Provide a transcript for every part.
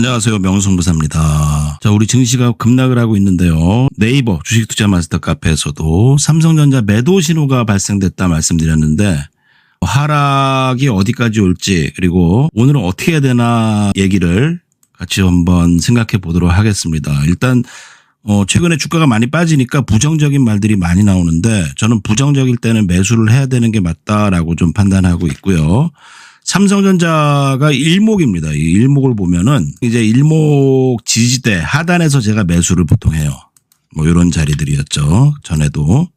안녕하세요. 명성부사입니다. 자, 우리 증시가 급락을 하고 있는데요. 네이버 주식투자 마스터 카페에서도 삼성전자 매도 신호가 발생됐다 말씀드렸는데 하락이 어디까지 올지 그리고 오늘은 어떻게 해야 되나 얘기를 같이 한번 생각해 보도록 하겠습니다. 일단 최근에 주가가 많이 빠지니까 부정적인 말들이 많이 나오는데 저는 부정적일 때는 매수를 해야 되는 게 맞다라고 좀 판단하고 있고요. 삼성전자가 일목입니다. 이 일목을 보면은 이제 일목 지지대 하단에서 제가 매수를 보통 해요. 뭐 이런 자리들이었죠. 전에도.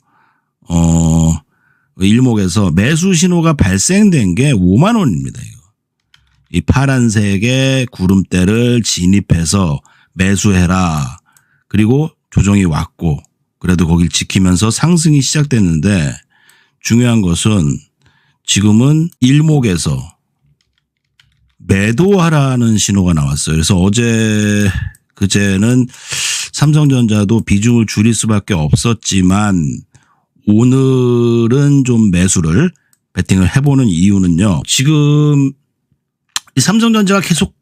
일목에서 매수 신호가 발생된 게 5만 원입니다. 이거. 이 파란색의 구름대를 진입해서 매수해라. 그리고 조정이 왔고 그래도 거길 지키면서 상승이 시작됐는데 중요한 것은 지금은 일목에서 매도하라는 신호가 나왔어요. 그래서 그제는 삼성전자도 비중을 줄일 수밖에 없었지만 오늘은 좀 매수를 베팅을 해보는 이유는요. 지금 이 삼성전자가 계속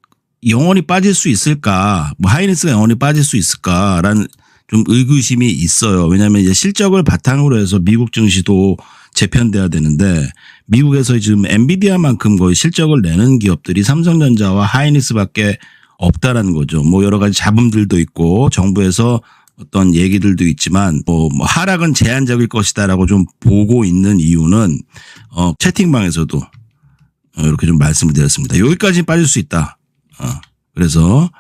영원히 빠질 수 있을까? 뭐 하이닉스가 영원히 빠질 수 있을까라는 좀 의구심이 있어요. 왜냐하면 이제 실적을 바탕으로 해서 미국 증시도 재편돼야 되는데 미국에서 지금 엔비디아만큼 거의 실적을 내는 기업들이 삼성전자와 하이닉스밖에 없다라는 거죠. 뭐 여러 가지 잡음들도 있고 정부에서 어떤 얘기들도 있지만 뭐 하락은 제한적일 것이다라고 좀 보고 있는 이유는 채팅방에서도 이렇게 좀 말씀을 드렸습니다. 여기까지 빠질 수 있다. 그래서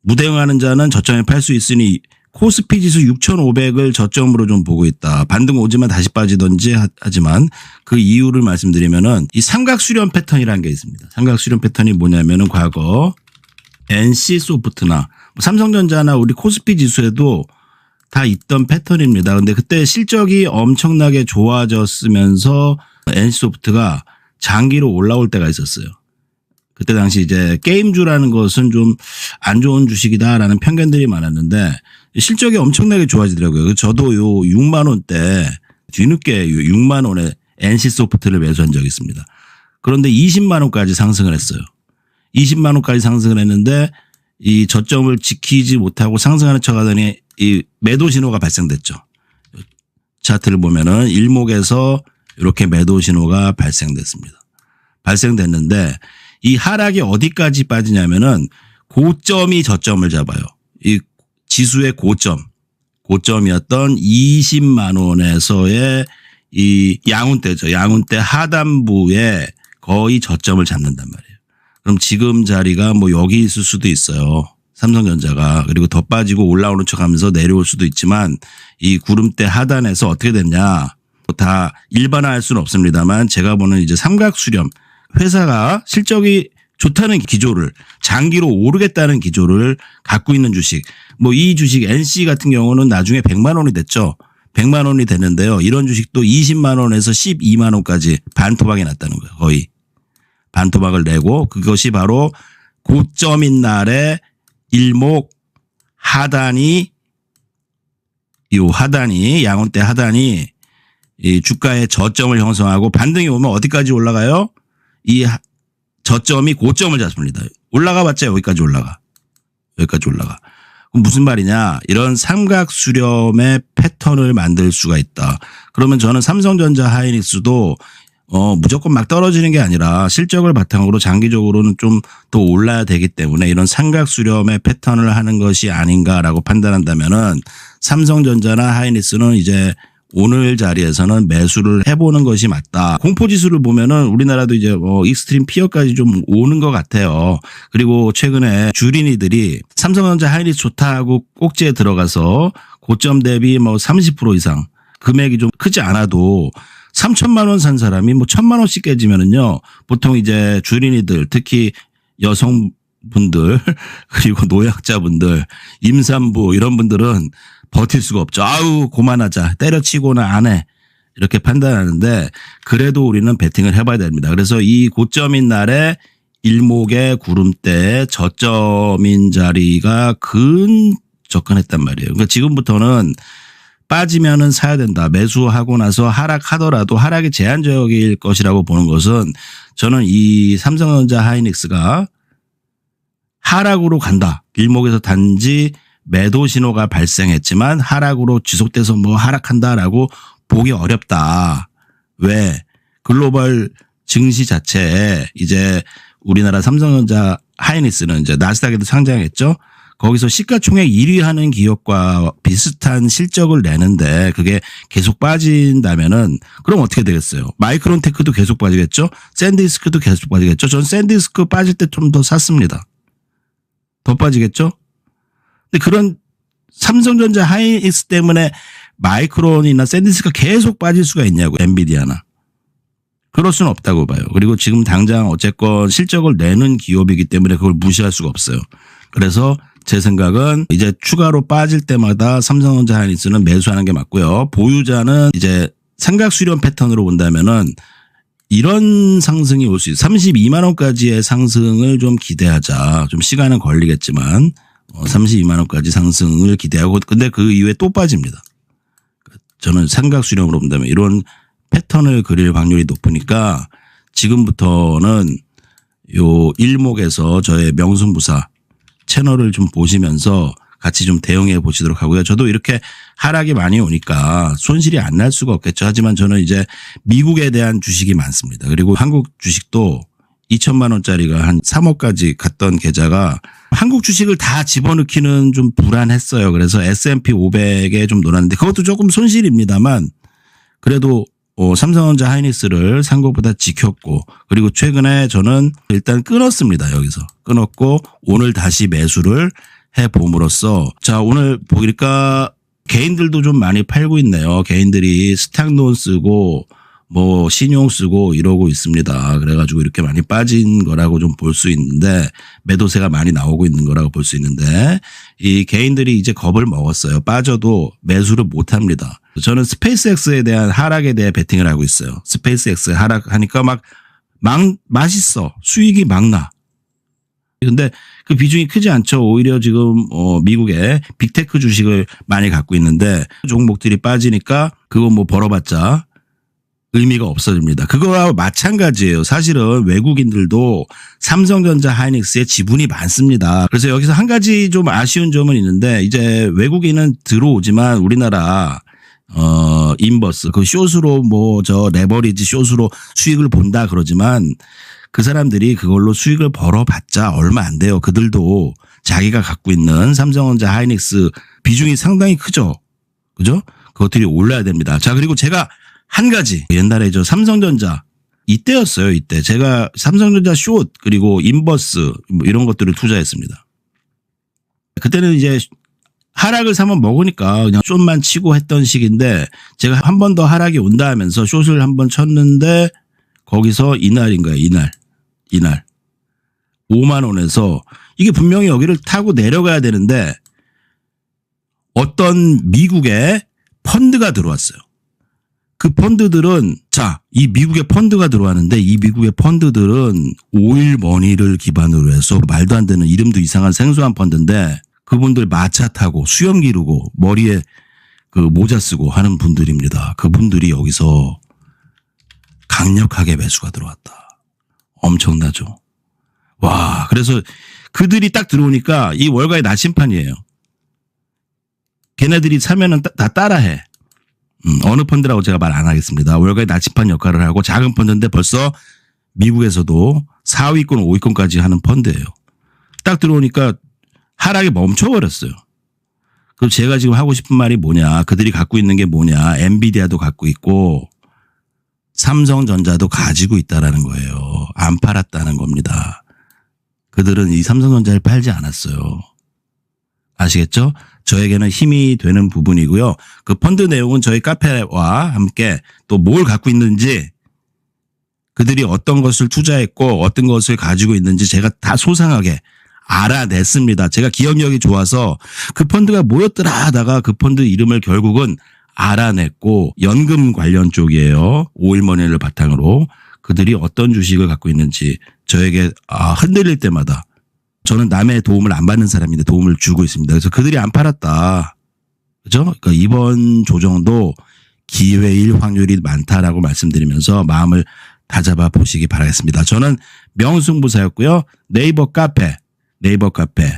무대응하는 자는 저점에 팔 수 있으니 코스피 지수 6,500을 저점으로 좀 보고 있다. 반등 오지만 다시 빠지던지 하지만 그 이유를 말씀드리면은 이 삼각수렴 패턴이라는 게 있습니다. 삼각수렴 패턴이 뭐냐면은 과거 NC소프트나 삼성전자나 우리 코스피 지수에도 다 있던 패턴입니다. 근데 그때 실적이 엄청나게 좋아졌으면서 NC소프트가 장기로 올라올 때가 있었어요. 그때 당시 이제 게임주라는 것은 좀 안 좋은 주식이다라는 편견들이 많았는데 실적이 엄청나게 좋아지더라고요. 저도 요 6만 원대 뒤늦게 6만 원에 NC소프트를 매수한 적이 있습니다. 그런데 20만 원까지 상승을 했어요. 20만 원까지 상승을 했는데 이 저점을 지키지 못하고 상승하는 척하더니 이 매도 신호가 발생됐죠. 차트를 보면은 일목에서 이렇게 매도 신호가 발생됐습니다. 발생됐는데 이 하락이 어디까지 빠지냐면은 고점이 저점을 잡아요. 이 지수의 고점이었던 20만 원에서의 이 양운대죠. 양운대 하단부에 거의 저점을 잡는단 말이에요. 그럼 지금 자리가 뭐 여기 있을 수도 있어요. 삼성전자가. 그리고 더 빠지고 올라오는 척 하면서 내려올 수도 있지만 이 구름대 하단에서 어떻게 됐냐. 다 일반화할 수는 없습니다만 제가 보는 이제 삼각수렴 회사가 실적이 좋다는 기조를 장기로 오르겠다는 기조를 갖고 있는 주식. 뭐 이 주식 NC 같은 경우는 나중에 100만 원이 됐죠. 100만 원이 됐는데요. 이런 주식도 20만 원에서 12만 원까지 반토막이 났다는 거예요. 거의. 반토막을 내고 그것이 바로 고점인 날에 일목 하단이 양운대 하단이 이 주가의 저점을 형성하고 반등이 오면 어디까지 올라가요? 이 저점이 고점을 잡습니다. 올라가봤자 여기까지 올라가. 그럼 무슨 말이냐. 이런 삼각수렴의 패턴을 만들 수가 있다. 그러면 저는 삼성전자 하이닉스도 무조건 막 떨어지는 게 아니라 실적을 바탕으로 장기적으로는 좀 더 올라야 되기 때문에 이런 삼각수렴의 패턴을 하는 것이 아닌가라고 판단한다면은 삼성전자나 하이닉스는 이제 오늘 자리에서는 매수를 해보는 것이 맞다. 공포지수를 보면은 우리나라도 이제 익스트림 피어까지 좀 오는 것 같아요. 그리고 최근에 주린이들이 삼성전자 하이닉스 좋다고 꼭지에 들어가서 고점 대비 뭐 30% 이상 금액이 좀 크지 않아도 3천만 원 산 사람이 뭐 1,000만 원씩 깨지면은요. 보통 이제 주린이들 특히 여성분들 그리고 노약자분들 임산부 이런 분들은 버틸 수가 없죠. 아우 그만하자. 때려치고는 안 해. 이렇게 판단하는데 그래도 우리는 베팅을 해봐야 됩니다. 그래서 이 고점인 날에 일목의 구름대에 저점인 자리가 접근했단 말이에요. 그러니까 지금부터는 빠지면은 사야 된다. 매수하고 나서 하락하더라도 하락이 제한적일 것이라고 보는 것은 저는 이 삼성전자 하이닉스가 하락으로 간다. 일목에서 단지 매도 신호가 발생했지만 하락으로 지속돼서 뭐 하락한다라고 보기 어렵다. 왜? 글로벌 증시 자체에 이제 우리나라 삼성전자 하이닉스는 이제 나스닥에도 상장했죠. 거기서 시가총액 1위 하는 기업과 비슷한 실적을 내는데 그게 계속 빠진다면은 그럼 어떻게 되겠어요? 마이크론테크도 계속 빠지겠죠? 샌디스크도 계속 빠지겠죠? 전 샌디스크 빠질 때 좀 더 샀습니다. 더 빠지겠죠? 근데 그런 삼성전자 하이닉스 때문에 마이크론이나 샌디스크가 계속 빠질 수가 있냐고, 엔비디아나. 그럴 수는 없다고 봐요. 그리고 지금 당장 어쨌건 실적을 내는 기업이기 때문에 그걸 무시할 수가 없어요. 그래서 제 생각은 이제 추가로 빠질 때마다 삼성전자 하이닉스는 매수하는 게 맞고요. 보유자는 이제 생각 수렴 패턴으로 본다면은 이런 상승이 올 수 있어요. 32만 원까지의 상승을 좀 기대하자. 좀 시간은 걸리겠지만 32만 원까지 상승을 기대하고 근데 그 이후에 또 빠집니다. 저는 생각 수렴으로 본다면 이런 패턴을 그릴 확률이 높으니까 지금부터는 요 일목에서 저의 명승부사 채널을 좀 보시면서 같이 좀 대응해 보시도록 하고요. 저도 이렇게 하락이 많이 오니까 손실이 안 날 수가 없겠죠. 하지만 저는 이제 미국에 대한 주식이 많습니다. 그리고 한국 주식도 2천만 원짜리가 한 3억까지 갔던 계좌가 한국 주식을 다 집어넣기는 좀 불안했어요. 그래서 S&P 500에 좀 놀았는데 그것도 조금 손실입니다만 그래도 삼성전자 하이닉스를 산 것보다 지켰고 그리고 최근에 저는 일단 끊었습니다. 여기서 끊었고 오늘 다시 매수를 해봄으로써 자 오늘 보니까 개인들도 좀 많이 팔고 있네요. 개인들이 스탁론 쓰고 뭐 신용 쓰고 이러고 있습니다. 그래가지고 이렇게 많이 빠진 거라고 좀 볼 수 있는데 매도세가 많이 나오고 있는 거라고 볼 수 있는데 이 개인들이 이제 겁을 먹었어요. 빠져도 매수를 못 합니다. 저는 스페이스X에 대한 하락에 대해 베팅을 하고 있어요. 스페이스X 하락하니까 막 맛있어. 수익이 막 나. 근데 그 비중이 크지 않죠. 오히려 지금 미국의 빅테크 주식을 많이 갖고 있는데 종목들이 빠지니까 그거 뭐 벌어봤자 의미가 없어집니다. 그거와 마찬가지예요. 사실은 외국인들도 삼성전자 하이닉스에 지분이 많습니다. 그래서 여기서 한 가지 좀 아쉬운 점은 있는데 이제 외국인은 들어오지만 우리나라 인버스 그 숏으로 뭐 저 레버리지 숏으로 수익을 본다 그러지만 그 사람들이 그걸로 수익을 벌어봤자 얼마 안 돼요. 그들도 자기가 갖고 있는 삼성전자 하이닉스 비중이 상당히 크죠. 그죠? 그것들이 올라야 됩니다. 자, 그리고 제가 한 가지 옛날에 저 삼성전자 이때였어요. 이때 제가 삼성전자 숏 그리고 인버스 뭐 이런 것들을 투자했습니다. 그때는 이제 하락을 사면 먹으니까 그냥 숏만 치고 했던 시기인데 제가 한 번 더 하락이 온다 하면서 숏을 한 번 쳤는데 거기서 이날인가요? 이날 5만 원에서 이게 분명히 여기를 타고 내려가야 되는데 어떤 미국의 펀드가 들어왔어요. 그 펀드들은 이 미국의 펀드가 들어왔는데 이 미국의 펀드들은 오일 머니를 기반으로 해서 말도 안 되는 이름도 이상한 생소한 펀드인데 그분들 마차 타고 수염 기르고 머리에 그 모자 쓰고 하는 분들입니다. 그분들이 여기서 강력하게 매수가 들어왔다. 엄청나죠. 와, 그래서 그들이 딱 들어오니까 이 월가의 나침판이에요. 걔네들이 사면은 다 따라해. 어느 펀드라고 제가 말 안 하겠습니다. 월가의 나침판 역할을 하고 작은 펀드인데 벌써 미국에서도 4위권, 5위권까지 하는 펀드예요. 딱 들어오니까 하락이 멈춰버렸어요. 그럼 제가 지금 하고 싶은 말이 뭐냐. 그들이 갖고 있는 게 뭐냐. 엔비디아도 갖고 있고 삼성전자도 가지고 있다라는 거예요. 안 팔았다는 겁니다. 그들은 이 삼성전자를 팔지 않았어요. 아시겠죠? 저에게는 힘이 되는 부분이고요. 그 펀드 내용은 저희 카페와 함께 또 뭘 갖고 있는지 그들이 어떤 것을 투자했고 어떤 것을 가지고 있는지 제가 다 소상하게 알아냈습니다. 제가 기억력이 좋아서 그 펀드가 뭐였더라 하다가 그 펀드 이름을 결국은 알아냈고 연금 관련 쪽이에요. 오일머니를 바탕으로 그들이 어떤 주식을 갖고 있는지 저에게 흔들릴 때마다 저는 남의 도움을 안 받는 사람인데 도움을 주고 있습니다. 그래서 그들이 안 팔았다. 그죠? 그러니까 이번 조정도 기회일 확률이 많다라고 말씀드리면서 마음을 다잡아 보시기 바라겠습니다. 저는 명승부사였고요. 네이버 카페 네이버 카페,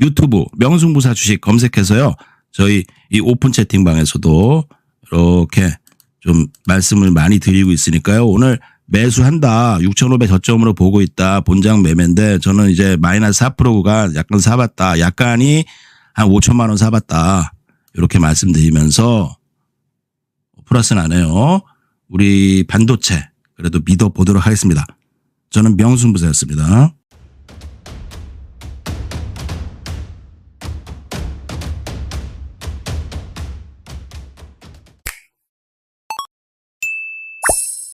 유튜브 명승부사 주식 검색해서요. 저희 이 오픈 채팅방에서도 이렇게 좀 말씀을 많이 드리고 있으니까요. 오늘 매수한다. 6,500 저점으로 보고 있다. 본장 매매인데 저는 이제 마이너스 4%가 약간 사봤다. 약간이 한 5천만 원 사봤다. 이렇게 말씀드리면서 플러스는 안 해요. 우리 반도체 그래도 믿어보도록 하겠습니다. 저는 명승부사였습니다.